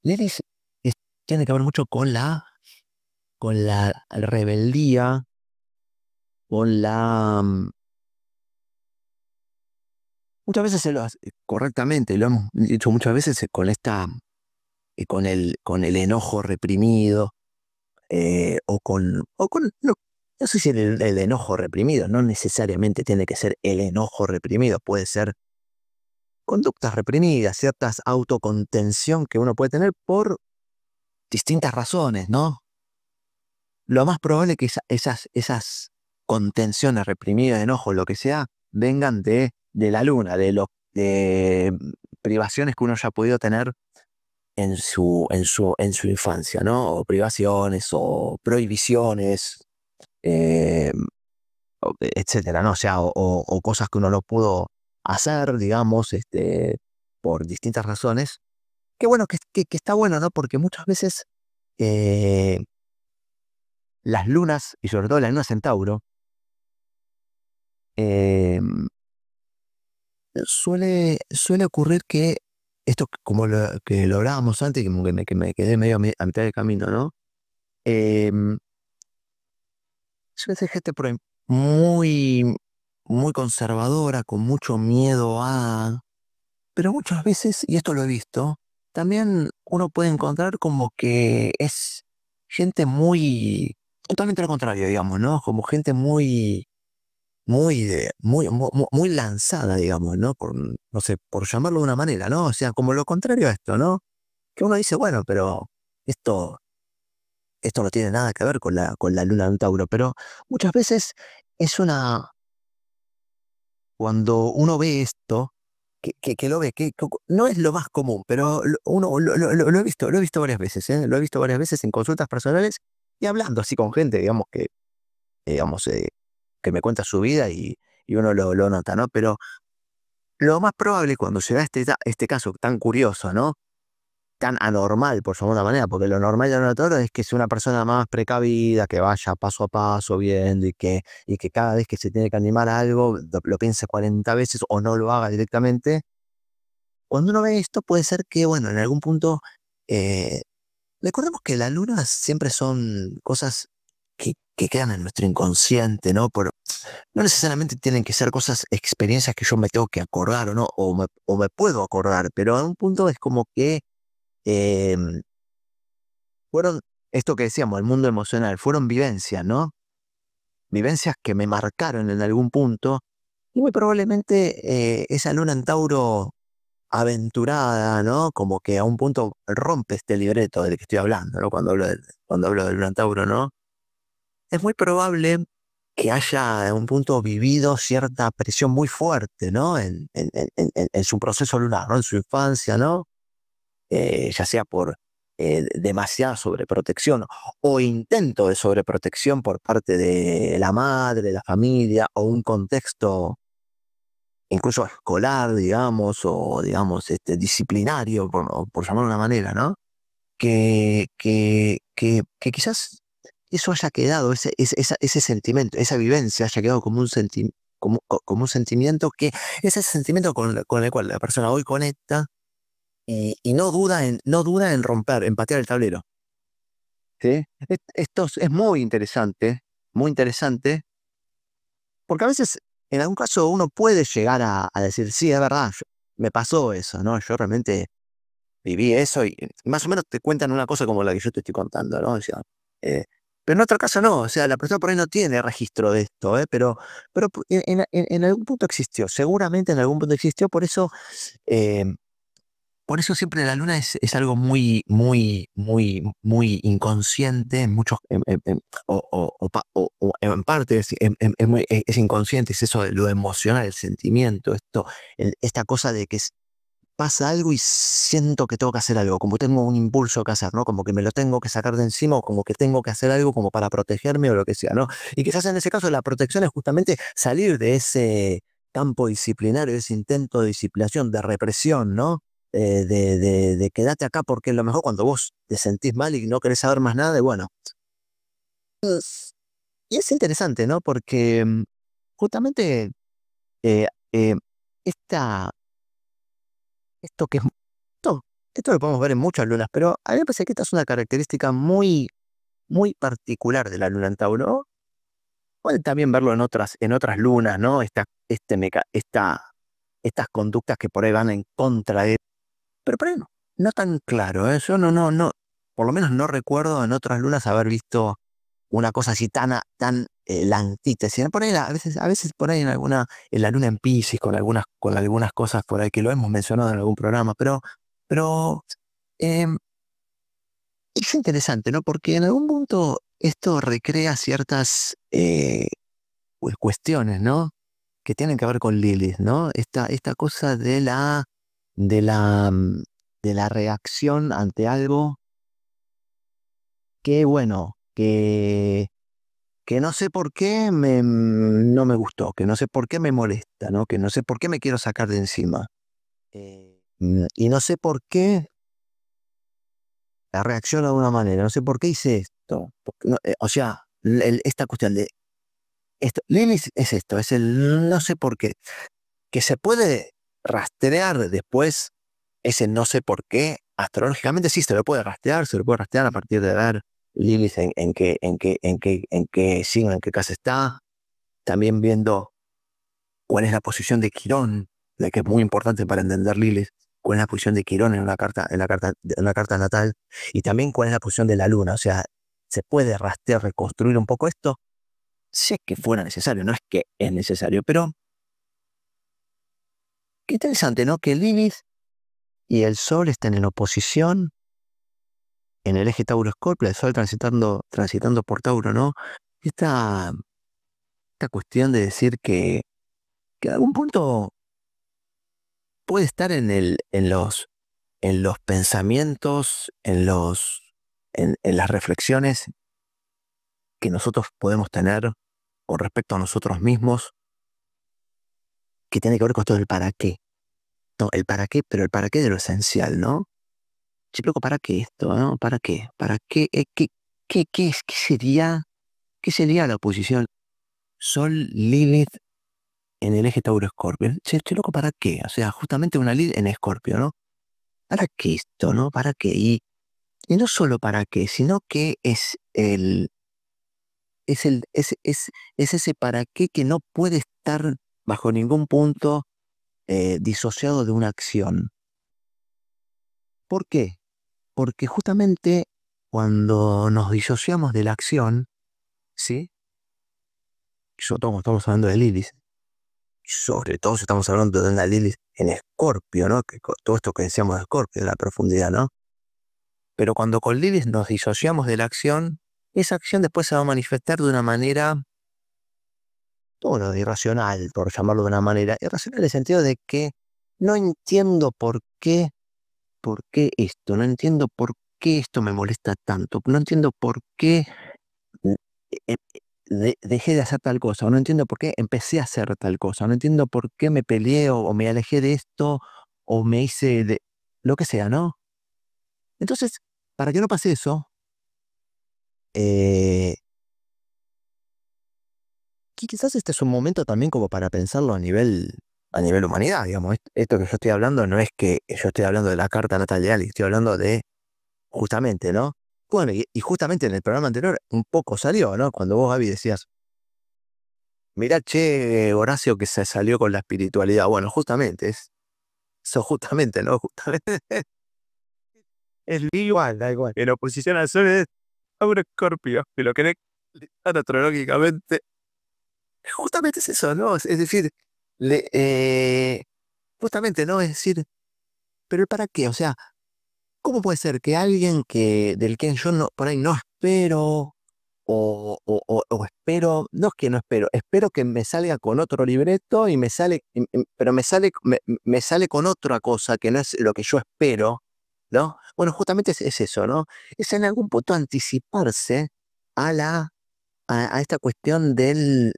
Lilith es- tiene que ver mucho con la rebeldía, con la... Muchas veces se lo hace correctamente, lo hemos dicho muchas veces con con el enojo reprimido, no, no sé si el enojo reprimido, no necesariamente tiene que ser el enojo reprimido, puede ser conductas reprimidas, ciertas autocontención que uno puede tener por distintas razones, ¿no? Lo más probable es que esas contenciones reprimidas, enojo, lo que sea, vengan de la luna, de privaciones que uno ya ha podido tener en su infancia, ¿no? O privaciones o prohibiciones, eh, etcétera, ¿no? O sea, o cosas que uno no pudo hacer, digamos, por distintas razones. Qué bueno, que está bueno, ¿no? Porque muchas veces eh, las lunas, y sobre todo la luna Centauro, eh, suele ocurrir que esto, que lo hablábamos antes, que me quedé medio a mitad del camino, ¿no? Eh, Suele ser gente muy, muy conservadora, con mucho miedo a... Pero muchas veces, y esto lo he visto, también uno puede encontrar como que es gente muy... Totalmente lo contrario, digamos, ¿no? Como gente muy lanzada, digamos, ¿no? No sé, por llamarlo de una manera, ¿no? O sea, como lo contrario a esto, ¿no? Que uno dice, bueno, pero esto, esto no tiene nada que ver con la luna de un Tauro, pero muchas veces es una, cuando uno ve esto, que lo ve, no es lo más común, pero lo he visto varias veces, ¿eh? Lo he visto varias veces en consultas personales y hablando así con gente, digamos, digamos, que me cuenta su vida y uno lo nota, ¿no? Pero lo más probable cuando se da este caso tan curioso, ¿no? Tan anormal, por llamarlo de una manera, porque lo normal y lo notorio es que sea una persona más precavida, que vaya paso a paso viendo y que cada vez que se tiene que animar a algo lo piense 40 veces o no lo haga directamente. Cuando uno ve esto puede ser que, bueno, en algún punto, eh, recordemos que las lunas siempre son cosas que quedan en nuestro inconsciente, ¿no? No necesariamente tienen que ser cosas, experiencias que yo me tengo que acordar o no, o me puedo acordar, pero a un punto es como que eh, fueron, esto que decíamos, el mundo emocional, fueron vivencias, ¿no? Vivencias que me marcaron en algún punto y muy probablemente esa luna en Tauro aventurada, ¿no? Como que a un punto rompe este libreto del que estoy hablando, ¿no? Cuando hablo de luna en Tauro, ¿no? Es muy probable que haya en un punto vivido cierta presión muy fuerte, ¿no? En su proceso lunar, ¿no? En su infancia, ¿no? Ya sea por demasiada sobreprotección o intento de sobreprotección por parte de la madre, la familia o un contexto incluso escolar, digamos, o digamos, disciplinario, por llamarlo de una manera, ¿no? Que quizás eso haya quedado, ese sentimiento, esa vivencia haya quedado como como un sentimiento que es ese sentimiento con el cual la persona hoy conecta y no duda en romper, en patear el tablero. ¿Sí? Esto es muy interesante, porque a veces, en algún caso, uno puede llegar a decir, sí, es verdad, me pasó eso, ¿no? Yo realmente viví eso y más o menos te cuentan una cosa como la que yo te estoy contando, ¿no? O sea, eh, pero en otro caso no, o sea, la persona por ahí no tiene registro de esto, ¿eh? Pero en algún punto existió, seguramente en algún punto existió, eh, por eso siempre la luna es algo muy inconsciente, en muchos, o en parte es inconsciente, es eso de lo emocional, el sentimiento, esta cosa de que pasa algo y siento que tengo que hacer algo, como tengo un impulso que hacer, ¿no? Como que me lo tengo que sacar de encima o como que tengo que hacer algo como para protegerme o lo que sea, ¿no? Y quizás en ese caso la protección es justamente salir de ese campo disciplinario, de ese intento de disciplinación, de represión, ¿no? De quedarte acá porque es lo mejor cuando vos te sentís mal y no querés saber más nada, y bueno. Y es interesante, ¿no? Porque justamente eh, eh, esta, esto que es esto lo podemos ver en muchas lunas, pero a mí me parece que esta es una característica muy, muy particular de la luna en Tauro. Puede también verlo en otras lunas, ¿no? Estas conductas que por ahí van en contra de... Pero por ahí no, no tan claro, ¿eh? Yo no, por lo menos no recuerdo en otras lunas haber visto una cosa así tan la antítesis. Por ahí, a veces por ahí en la luna en Piscis, con algunas cosas por ahí que lo hemos mencionado en algún programa, pero em, es interesante, ¿no? Porque en algún punto esto recrea ciertas cuestiones, ¿no? Que tienen que ver con Lilith, ¿no? Esta cosa de la, mm, de la reacción ante algo que, bueno, que no sé por qué no me gustó, que no sé por qué me molesta, ¿no? Que no sé por qué me quiero sacar de encima. Y no sé por qué reacciono de una manera, no sé por qué hice esto. O sea, esta cuestión de esto, Lilith es esto, es el no sé por qué, que se puede rastrear después ese no sé por qué, astrológicamente sí se lo puede rastrear a partir de ver Lilith en qué signo, en qué casa está, también viendo cuál es la posición de Quirón, la que es muy importante para entender Lilith, cuál es la posición de Quirón en una carta natal, y también cuál es la posición de la luna. O sea, se puede rastrear, reconstruir un poco esto, si es que fuera necesario, no es que es necesario, pero qué interesante, ¿no? Que Lilith y el Sol estén en oposición en el eje Tauro-Escorpio, el Sol transitando por Tauro, ¿no? Esta, esta cuestión de decir que en algún punto puede estar en los pensamientos, en las reflexiones que nosotros podemos tener con respecto a nosotros mismos, que tiene que ver con todo el para qué. No, el para qué, pero el para qué de lo esencial, ¿no? Che, loco, ¿para qué esto, no? ¿Para qué? ¿Para qué? ¿Qué sería la oposición Sol-Lilith en el eje Tauro-Escorpio? Che, loco, ¿para qué? O sea, justamente una Lilith en Escorpio, ¿no? ¿Para qué esto, no? ¿Para qué? Y no solo para qué, sino que es ese para qué que no puede estar bajo ningún punto disociado de una acción. ¿Por qué? Porque justamente cuando nos disociamos de la acción, ¿sí? Estamos hablando de Lilith, sobre todo si estamos hablando de una Lilith en Escorpio, ¿no? Todo esto que decíamos de Escorpio, de la profundidad, ¿no? Pero cuando con Lilith nos disociamos de la acción, esa acción después se va a manifestar de una manera, bueno, irracional, por llamarlo de una manera. Irracional en el sentido de que no entiendo por qué esto, no entiendo por qué esto me molesta tanto, no entiendo por qué eh, eh, dejé de hacer tal cosa, o no entiendo por qué empecé a hacer tal cosa, no entiendo por qué me peleé o me alejé de esto, o me hice de lo que sea, ¿no? Entonces, para que no pase eso, eh, quizás este es un momento también como para pensarlo a nivel humanidad, digamos. Esto que yo estoy hablando no es que yo estoy hablando de la carta natal de Ali, estoy hablando de justamente, ¿no? Bueno, y justamente en el programa anterior un poco salió, ¿no? Cuando vos, Gaby, decías, mirá, che, Horacio, que se salió con la espiritualidad. Bueno, justamente, eso justamente, ¿no? Justamente es igual, da igual. En oposición al Sol es Tauro Escorpio, si lo querés listar astrológicamente. Justamente es eso, ¿no? Es decir, le, eh, justamente, ¿no? Es decir, pero ¿el para qué? O sea, ¿cómo puede ser que alguien del quien yo no, por ahí no espero, o espero, no es que no espero, espero que me salga con otro libreto y me sale, pero me sale con otra cosa que no es lo que yo espero, ¿no? Bueno, justamente es eso, ¿no? Es en algún punto anticiparse a a esta cuestión del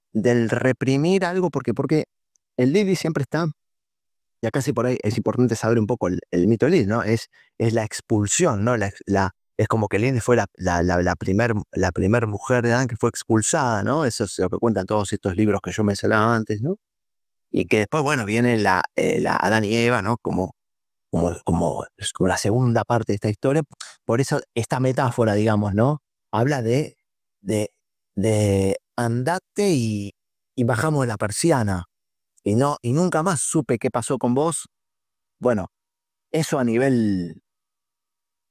reprimir algo, porque el Lili siempre está, y acá sí por ahí es importante saber un poco el mito de Lilith, ¿no? Es la expulsión, ¿no? Es como que Lilith fue la primer mujer de Adán que fue expulsada, ¿no? Eso es lo que cuentan todos estos libros que yo mencionaba antes, ¿no? Y que después, bueno, viene la Adán y Eva, ¿no? Como como la segunda parte de esta historia. Por eso esta metáfora, digamos, ¿no? Habla de, de andate y bajamos la persiana. Y nunca más supe qué pasó con vos. Bueno, eso a nivel,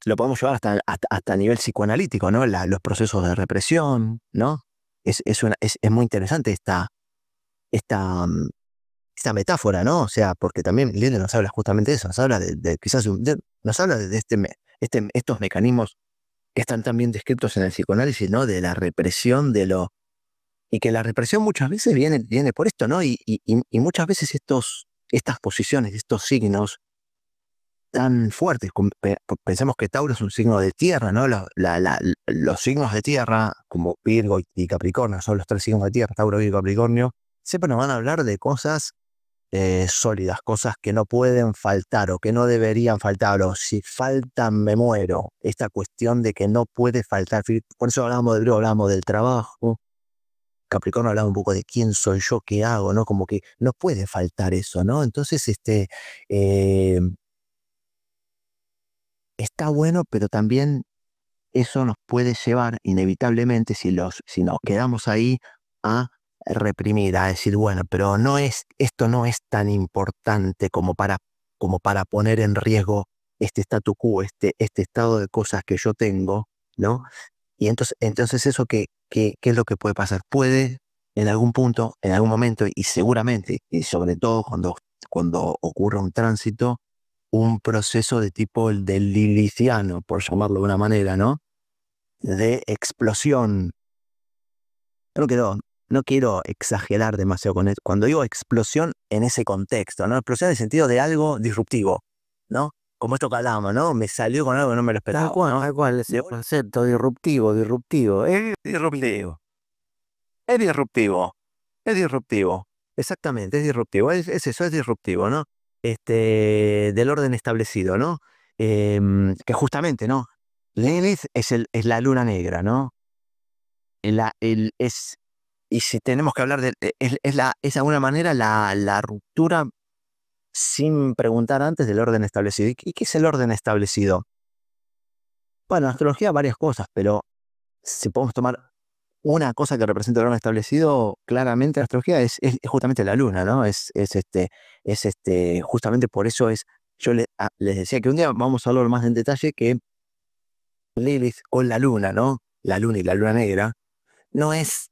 lo podemos llevar hasta nivel psicoanalítico, ¿no? Los procesos de represión, ¿no? Es muy interesante esta, mm, esta metáfora, ¿no? O sea, porque también Lille nos habla justamente de eso, nos habla quizás, nos habla de estos mecanismos que están también descritos en el psicoanálisis, ¿no? De la represión, y que la represión muchas veces viene por esto, ¿no? Y muchas veces estas posiciones, estos signos tan fuertes, pensemos que Tauro es un signo de tierra, ¿no? Los signos de tierra, como Virgo y Capricornio, son los tres signos de tierra, Tauro, Virgo, Capricornio, siempre nos van a hablar de cosas sólidas, cosas que no pueden faltar o que no deberían faltar, o si faltan me muero. Esta cuestión de que no puede faltar, por eso hablábamos de Virgo, hablábamos del trabajo, Capricornio hablaba un poco de quién soy yo, qué hago, ¿no? Como que no puede faltar eso, ¿no? Entonces, eh, está bueno, pero también eso nos puede llevar inevitablemente, si nos quedamos ahí, a reprimir, a decir, bueno, pero esto no es tan importante como para poner en riesgo este statu quo, este estado de cosas que yo tengo, ¿no? Y entonces eso ¿qué es lo que puede pasar? Puede en algún punto, en algún momento, y seguramente, y sobre todo cuando ocurra un tránsito, un proceso de tipo el del liliciano, por llamarlo de una manera, ¿no? De explosión. No quiero exagerar demasiado con esto. Cuando digo explosión en ese contexto, ¿no? Explosión en el sentido de algo disruptivo, ¿no? Como esto que hablábamos, ¿no? Me salió con algo que no me lo esperaba, ¿no? Tal cual, ese concepto disruptivo. Es disruptivo. Es disruptivo. Es disruptivo. Exactamente, es disruptivo. Es eso, es disruptivo, ¿no? Del orden establecido, ¿no? Que justamente, ¿no? Lilith es la luna negra, ¿no? Y si tenemos que hablar es de alguna manera la ruptura sin preguntar antes del orden establecido. ¿Y qué es el orden establecido? Bueno, en astrología varias cosas, pero si podemos tomar una cosa que representa el orden establecido, claramente en astrología es justamente la luna, ¿no? Justamente por eso les decía que un día vamos a hablar más en detalle que Lilith con la luna, ¿no? La luna y la luna negra, no es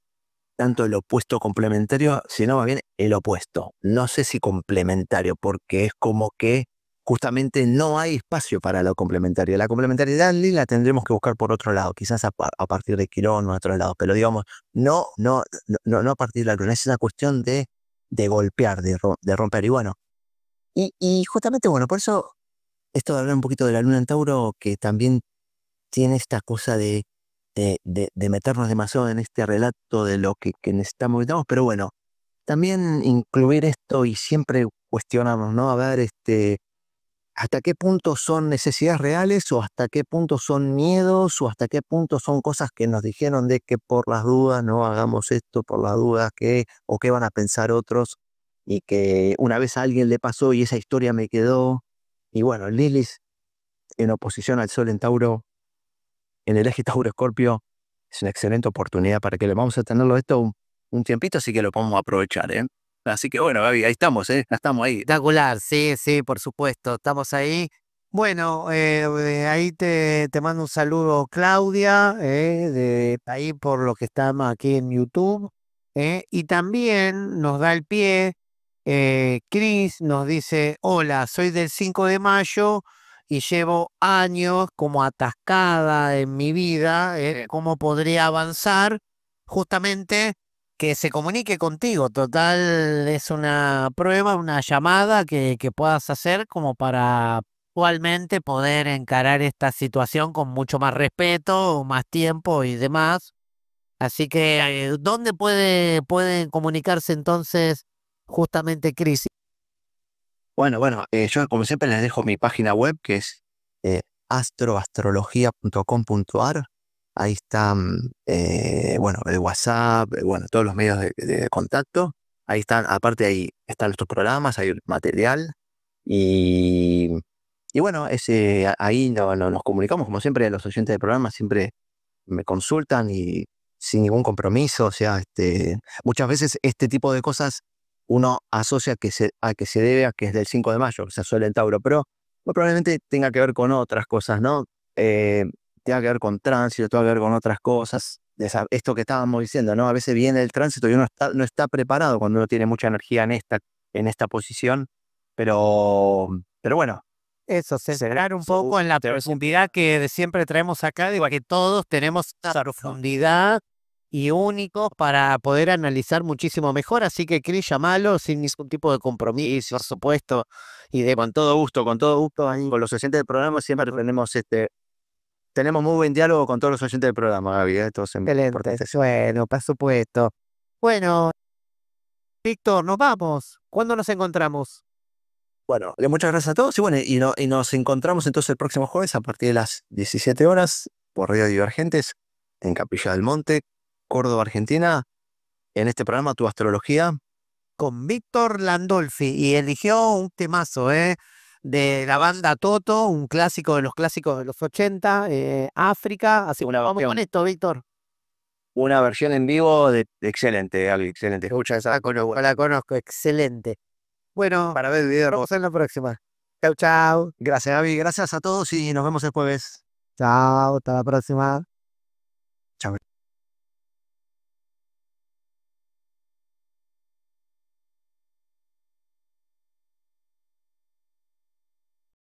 tanto el opuesto complementario, sino más bien el opuesto. No sé si complementario, porque es como que justamente no hay espacio para lo complementario. La complementariedad la tendremos que buscar por otro lado, quizás a partir de Quirón o a otro lado, pero digamos, no a partir de la luna. Es una cuestión de golpear, de romper. Y bueno, y justamente, bueno, por eso esto de hablar un poquito de la luna en Tauro, que también tiene esta cosa de meternos demasiado en este relato de lo que necesitamos, pero bueno, también incluir esto y siempre cuestionarnos, ¿no? A ver, hasta qué punto son necesidades reales o hasta qué punto son miedos o hasta qué punto son cosas que nos dijeron de que por las dudas no hagamos esto, por las dudas o qué van a pensar otros, y que una vez a alguien le pasó y esa historia me quedó. Y bueno, Lilith en oposición al Sol en Tauro, en el eje Tauro-Escorpio, es una excelente oportunidad para que le vamos a tenerlo esto un tiempito, así que lo podemos aprovechar, ¿eh? Así que bueno, Gaby, ahí estamos, ¿eh? Estamos ahí. Espectacular, sí, sí, por supuesto, estamos ahí. Bueno, ahí te mando un saludo, Claudia, de ahí por lo que estamos aquí en YouTube. Y también nos da el pie, Chris nos dice, hola, soy del 5 de mayo y llevo años como atascada en mi vida, ¿cómo podría avanzar? Justamente que se comunique contigo. Total, es una prueba, una llamada que puedas hacer como para actualmente poder encarar esta situación con mucho más respeto, más tiempo y demás. Así que, ¿dónde pueden comunicarse entonces justamente, Cris? Bueno, yo como siempre les dejo mi página web, que es astrologia.com.ar. Ahí están, bueno, el WhatsApp, bueno, todos los medios de contacto. Ahí están, aparte ahí están nuestros programas, hay material. Y Y bueno, ahí nos comunicamos, como siempre, los oyentes del programa siempre me consultan y sin ningún compromiso. O sea, muchas veces este tipo de cosas uno asocia a que se debe a que es del 5 de mayo, o sea, Sol en Tauro, pero muy probablemente tenga que ver con otras cosas, ¿no? Tenga que ver con tránsito, tenga que ver con otras cosas. Esto que estábamos diciendo, ¿no? A veces viene el tránsito y uno no está preparado cuando uno tiene mucha energía en esta posición, pero bueno. Eso, centrar un poco en la profundidad que siempre traemos acá, digo que todos tenemos esa profundidad y únicos para poder analizar muchísimo mejor, así que Cris, llamalo sin ningún tipo de compromiso, por supuesto, y de Con todo gusto, ahí con los oyentes del programa siempre tenemos muy buen diálogo con todos los oyentes del programa, Gaby, esto es excelente. importante. Bueno, por supuesto. Bueno, Víctor, nos vamos. ¿Cuándo nos encontramos? Bueno, muchas gracias a todos y bueno, y nos encontramos entonces el próximo jueves a partir de las 17 horas por Radio Divergentes en Capilla del Monte, Córdoba, Argentina, en este programa Tu Astrología. Con Víctor Landolfi y eligió un temazo, de la banda Toto, un clásico de los clásicos de los 80, África. Así que vamos con esto, Víctor. Una versión en vivo excelente, Gaby, excelente. Escucha esa. La conozco, excelente. Bueno, Para ver el video. nos vemos en la próxima. Chau, chau. Gracias, Gaby. Gracias a todos y nos vemos el jueves. Chao, hasta la próxima.